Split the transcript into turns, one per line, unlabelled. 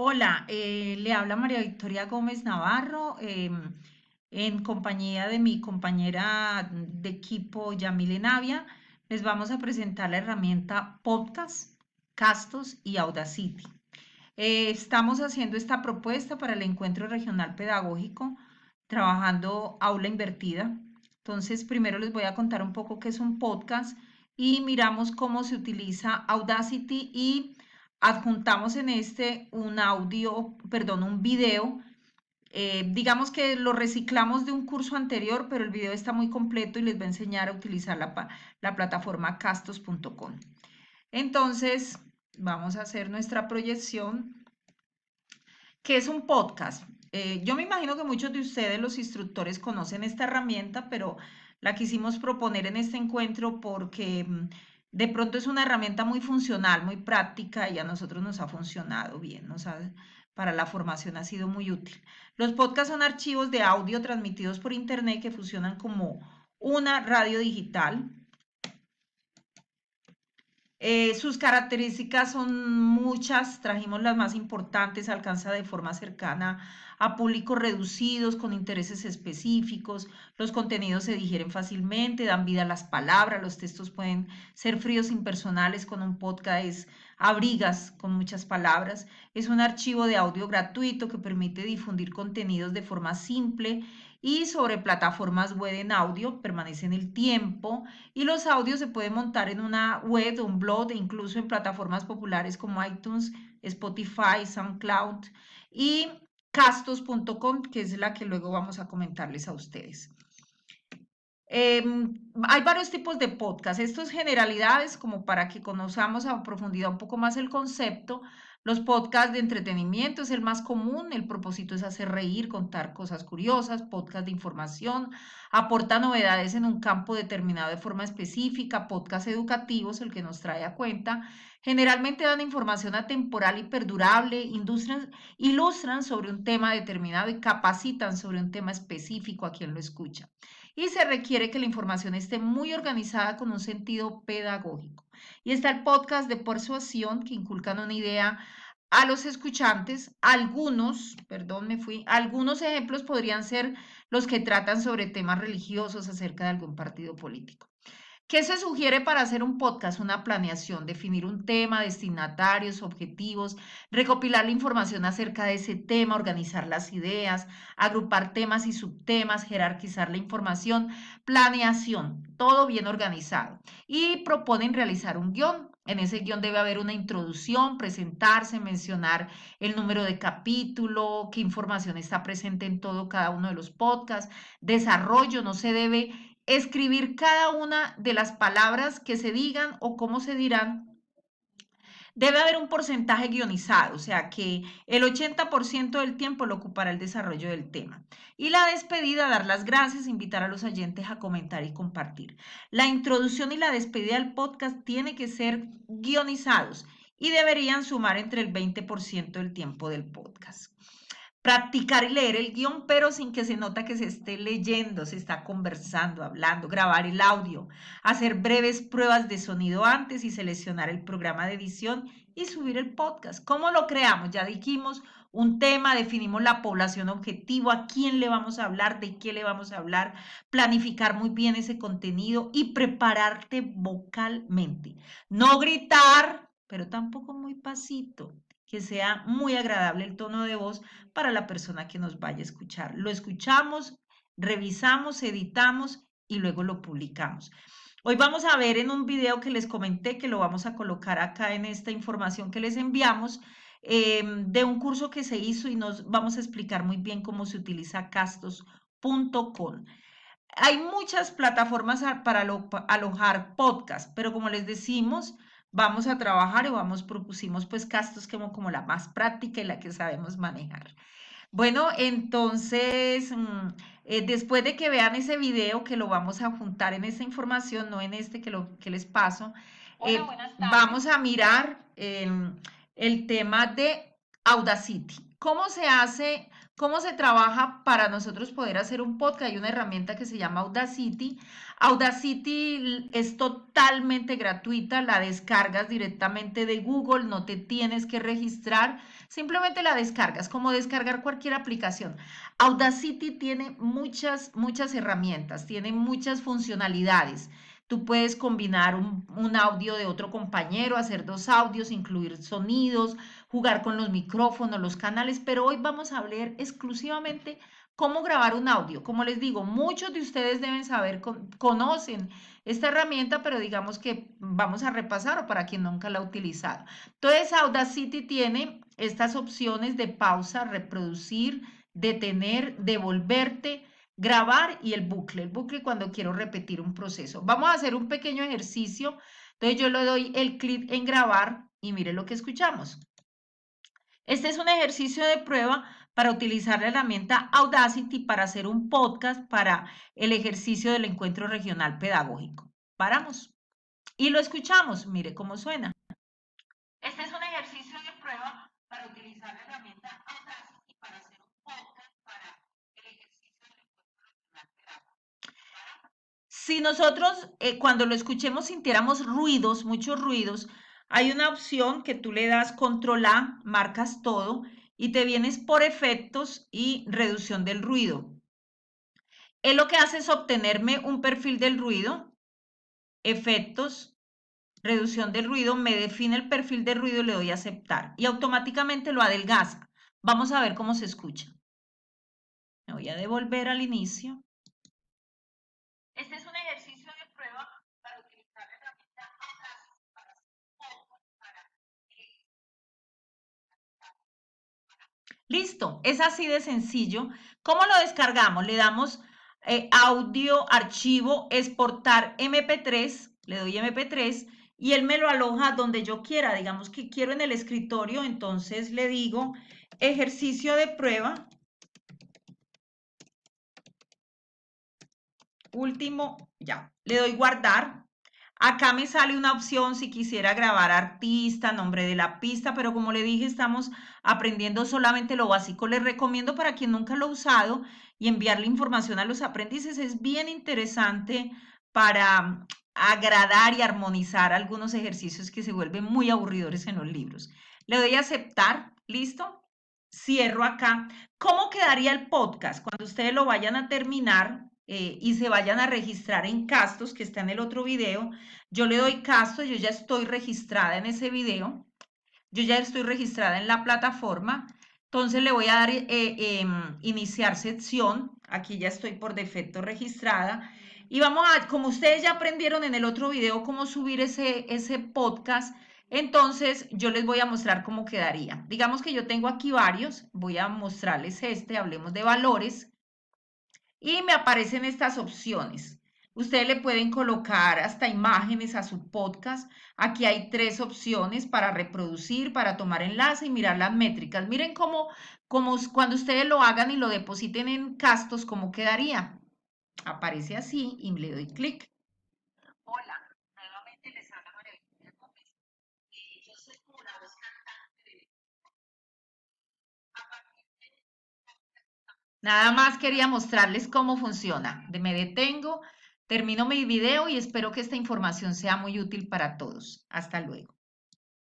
Hola, le habla María Victoria Gómez Navarro, en compañía de mi compañera de equipo Yamile Navia. Les vamos a presentar la herramienta Podcast, Castos y Audacity. Estamos haciendo esta propuesta para el encuentro regional pedagógico, trabajando aula invertida. Entonces, primero les voy a contar un poco qué es un podcast y miramos cómo se utiliza Audacity y adjuntamos en este un audio, perdón, un video. Digamos que lo reciclamos de un curso anterior, pero el video está muy completo y les va a enseñar a utilizar la plataforma castos.com. Entonces, vamos a hacer nuestra proyección. ¿Qué es un podcast? Yo me imagino que muchos de ustedes, los instructores, conocen esta herramienta, pero la quisimos proponer en este encuentro porque de pronto es una herramienta muy funcional, muy práctica y a nosotros nos ha funcionado bien, para la formación ha sido muy útil. Los podcasts son archivos de audio transmitidos por internet que funcionan como una radio digital. Sus características son muchas, trajimos las más importantes, alcanza de forma cercana a públicos reducidos con intereses específicos, los contenidos se digieren fácilmente, dan vida a las palabras, los textos pueden ser fríos, impersonales, con un podcast abrigas con muchas palabras, es un archivo de audio gratuito que permite difundir contenidos de forma simple y sobre plataformas web en audio, permanece en el tiempo y los audios se pueden montar en una web, un blog e incluso en plataformas populares como iTunes, Spotify, SoundCloud y castos.com, que es la que luego vamos a comentarles a ustedes. Eh, Hay varios tipos de podcast. Esto es generalidades como para que conozcamos a profundidad un poco más el concepto. Los podcasts de entretenimiento es el más común. El propósito es hacer reír, contar cosas curiosas. Podcast de información aporta novedades en un campo determinado de forma específica. Podcast educativos, el que nos trae a cuenta. Generalmente dan información atemporal y perdurable, ilustran sobre un tema determinado y capacitan sobre un tema específico a quien lo escucha y se requiere que la información esté muy organizada con un sentido pedagógico. Y está el podcast de persuasión que inculcan una idea a los escuchantes. Algunos ejemplos podrían ser los que tratan sobre temas religiosos acerca de algún partido político. ¿Qué se sugiere para hacer un podcast? Una planeación, definir un tema, destinatarios, objetivos, recopilar la información acerca de ese tema, organizar las ideas, agrupar temas y subtemas, jerarquizar la información, planeación, todo bien organizado. Y proponen realizar un guión. En ese guión debe haber una introducción, presentarse, mencionar el número de capítulo, qué información está presente en todo cada uno de los podcasts, desarrollo, no se debe escribir cada una de las palabras que se digan o cómo se dirán. Debe haber un porcentaje guionizado, o sea que el 80% del tiempo lo ocupará el desarrollo del tema. Y la despedida, dar las gracias, invitar a los oyentes a comentar y compartir. La introducción y la despedida del podcast tiene que ser guionizados y deberían sumar entre el 20% del tiempo del podcast. Practicar y leer el guión, pero sin que se nota que se esté leyendo, se está conversando, hablando, grabar el audio, hacer breves pruebas de sonido antes y seleccionar el programa de edición y subir el podcast. ¿Cómo lo creamos? Ya dijimos un tema, definimos la población objetivo, a quién le vamos a hablar, de qué le vamos a hablar, planificar muy bien ese contenido y prepararte vocalmente. No gritar, pero tampoco muy pasito, que sea muy agradable el tono de voz para la persona que nos vaya a escuchar. Lo escuchamos, revisamos, editamos y luego lo publicamos. Hoy vamos a ver en un video que les comenté, que lo vamos a colocar acá en esta información que les enviamos, de un curso que se hizo y nos vamos a explicar muy bien cómo se utiliza castos.com. Hay muchas plataformas para alojar podcast, pero como les decimos, vamos a trabajar y propusimos pues Castos como la más práctica y la que sabemos manejar. Bueno, entonces, después de que vean ese video, que lo vamos a juntar en esta información, no en este que les paso,
Hola, buenas tardes.
vamos a mirar el tema de Audacity. ¿Cómo se hace? ¿Cómo se trabaja para nosotros poder hacer un podcast? Hay una herramienta que se llama Audacity. Audacity es totalmente gratuita, la descargas directamente de Google, no te tienes que registrar, simplemente la descargas, como descargar cualquier aplicación. Audacity tiene muchas herramientas, tiene muchas funcionalidades. Tú puedes combinar un audio de otro compañero, hacer dos audios, incluir sonidos, jugar con los micrófonos, los canales, pero hoy vamos a hablar exclusivamente cómo grabar un audio. Como les digo, muchos de ustedes deben saber, conocen esta herramienta, pero digamos que vamos a repasar o para quien nunca la ha utilizado. Entonces, Audacity tiene estas opciones de pausa, reproducir, detener, devolverte, grabar y el bucle cuando quiero repetir un proceso. Vamos a hacer un pequeño ejercicio. Entonces yo le doy el clic en grabar y mire lo que escuchamos. Este es un ejercicio de prueba para utilizar la herramienta Audacity para hacer un podcast para el ejercicio del encuentro regional pedagógico. Paramos y lo escuchamos. Mire cómo suena. Este es un ejercicio de prueba para utilizar la herramienta Audacity para hacer un podcast para el ejercicio del encuentro regional pedagógico. Si nosotros cuando lo escuchemos sintiéramos ruidos, muchos ruidos, hay una opción que tú le das control A, marcas todo y te vienes por efectos y reducción del ruido. Él lo que hace es obtenerme un perfil del ruido, efectos, reducción del ruido, me define el perfil del ruido y le doy a aceptar y automáticamente lo adelgaza. Vamos a ver cómo se escucha. Me voy a devolver al inicio. Este es un ejercicio de prueba para utilizar la herramienta Audacity para hacer podcast para Listo, es así de sencillo. ¿Cómo lo descargamos? Le damos audio, archivo, exportar MP3, le doy MP3 y él me lo aloja donde yo quiera. Digamos que quiero en el escritorio, entonces le digo ejercicio de prueba, último, ya, le doy guardar. Acá me sale una opción si quisiera grabar artista, nombre de la pista, pero como le dije, estamos aprendiendo solamente lo básico. Les recomiendo para quien nunca lo ha usado y enviarle información a los aprendices. Es bien interesante para agradar y armonizar algunos ejercicios que se vuelven muy aburridores en los libros. Le doy a aceptar, ¿listo? Cierro acá. ¿Cómo quedaría el podcast cuando ustedes lo vayan a terminar? Y se vayan a registrar en Castos, que está en el otro video. Yo le doy Castos, yo ya estoy registrada en ese video, yo ya estoy registrada en la plataforma, entonces le voy a dar iniciar sección, aquí ya estoy por defecto registrada, y vamos a, como ustedes ya aprendieron en el otro video cómo subir ese podcast, entonces yo les voy a mostrar cómo quedaría. Digamos que yo tengo aquí varios, voy a mostrarles este, hablemos de valores, y me aparecen estas opciones. Ustedes le pueden colocar hasta imágenes a su podcast. Aquí hay tres opciones para reproducir, para tomar enlace y mirar las métricas. Miren cómo cuando ustedes lo hagan y lo depositen en Castos, cómo quedaría. Aparece así y le doy clic. Hola, nuevamente les habla María Victoria Gómez. Yo soy como la voz cantante de Nada más quería mostrarles cómo funciona. Me detengo, termino mi video y espero que esta información sea muy útil para todos. Hasta luego.